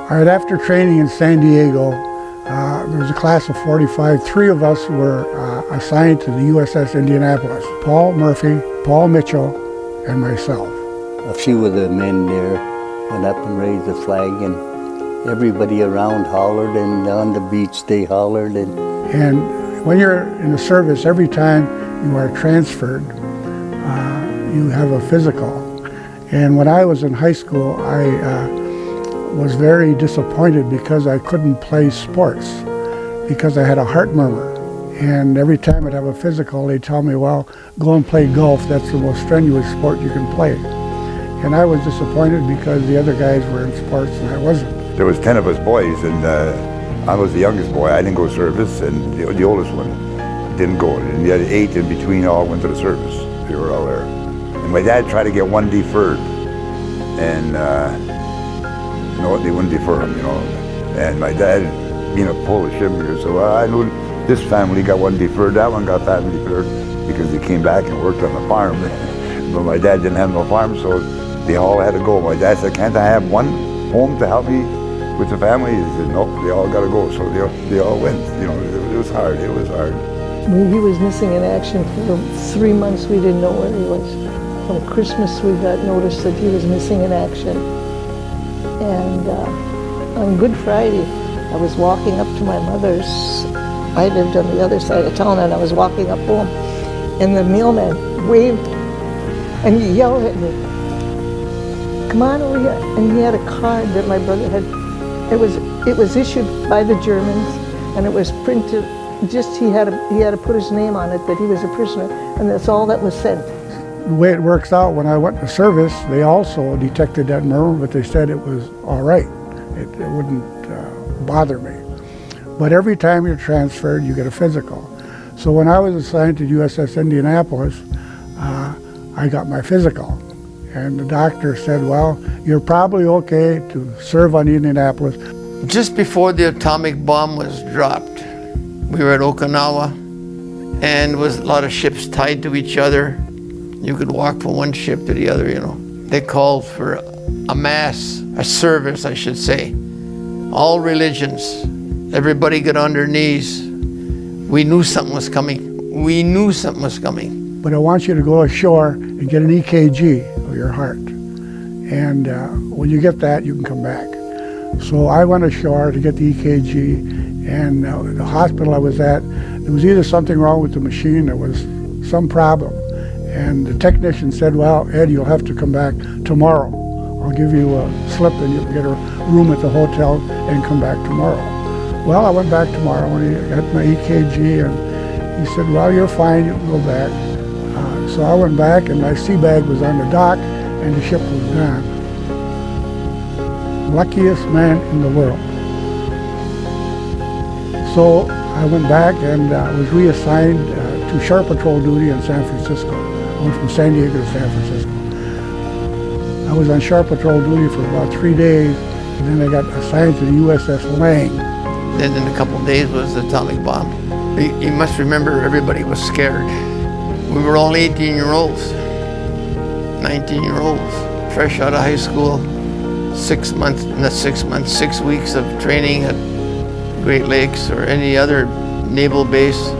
All right, after training in San Diego, there was a class of 45. 3 of us were assigned to the USS Indianapolis. Paul Murphy, Paul Mitchell, and myself. A few of the men there went up and raised the flag, and everybody around hollered, and on the beach they hollered. And when you're in the service, every time you are transferred, you have a physical. And when I was in high school, I was very disappointed because I couldn't play sports because I had a heart murmur. And every time I'd have a physical, they'd tell me, well, go and play golf. That's the most strenuous sport you can play. And I was disappointed because the other guys were in sports and I wasn't. There was 10 of us boys, and I was the youngest boy. I didn't go to service, and the oldest one didn't go. And the other 8 in between all went to the service. They were all there. And my dad tried to get one deferred, and no, they wouldn't defer him, you know. And my dad, being a Polish immigrant, said, well, I knew this family got one deferred, that one got that one deferred, because they came back and worked on the farm. But my dad didn't have no farm, so they all had to go. My dad said, can't I have one home to help me with the family? He said, nope, they all got to go. So they all went. You know, it was hard. It was hard. He was missing in action for 3 months. We didn't know where he was. From Christmas, we got notice that he was missing in action. And on Good Friday, I was walking up to my mother's. I lived on the other side of town, and I was walking up home, and the mailman waved, and he yelled at me, come on over here. And he had a card that my brother had. It was issued by the Germans, and it was printed. Just he had to put his name on it that he was a prisoner, and that's all that was said. The way it works out, when I went to service, they also detected that murmur, but they said it was all right. It wouldn't bother me. But every time you're transferred, you get a physical. So when I was assigned to USS Indianapolis, I got my physical. And the doctor said, well, you're probably okay to serve on Indianapolis. Just before the atomic bomb was dropped, we were at Okinawa, and there was a lot of ships tied to each other. You could walk from one ship to the other, you know. They called for a service, I should say. All religions, everybody got on their knees. We knew something was coming. We knew something was coming. But I want you to go ashore and get an EKG of your heart. And when you get that, you can come back. So I went ashore to get the EKG, and the hospital I was at, there was either something wrong with the machine, there was some problem. And the technician said, well, Ed, you'll have to come back tomorrow. I'll give you a slip and you'll get a room at the hotel and come back tomorrow. Well, I went back tomorrow and he got my EKG, and he said, well, you're fine, you can go back. So I went back, and my sea bag was on the dock and the ship was gone. Luckiest man in the world. So I went back and was reassigned to shore patrol duty in San Francisco. I went from San Diego to San Francisco. I was on shore patrol duty for about 3 days, and then I got assigned to the USS Lang. Then in a couple of days was the atomic bomb. You must remember, everybody was scared. We were all 18-year-olds, 19-year-olds, fresh out of high school, 6 months, not 6 months, 6 weeks of training at Great Lakes or any other naval base,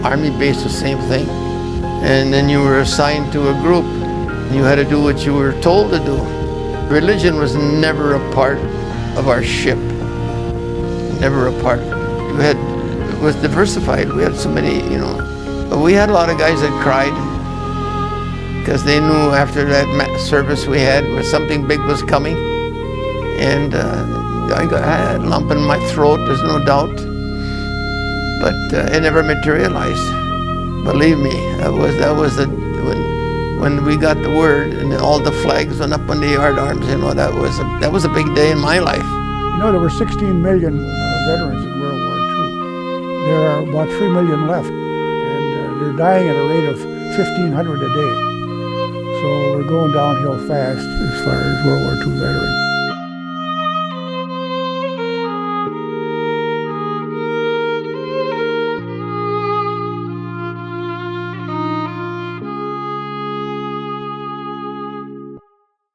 Army base, the same thing. And then you were assigned to a group. You had to do what you were told to do. Religion was never a part of our ship. Never a part. It was diversified. We had so many, you know. We had a lot of guys that cried because they knew after that service we had where something big was coming. And I had a lump in my throat, there's no doubt. But it never materialized. Believe me, when we got the word and all the flags went up on the yard arms, you know, that was a big day in my life. You know, there were 16 million veterans in World War II. There are about 3 million left, and they're dying at a rate of 1,500 a day. So we're going downhill fast as far as World War II veterans.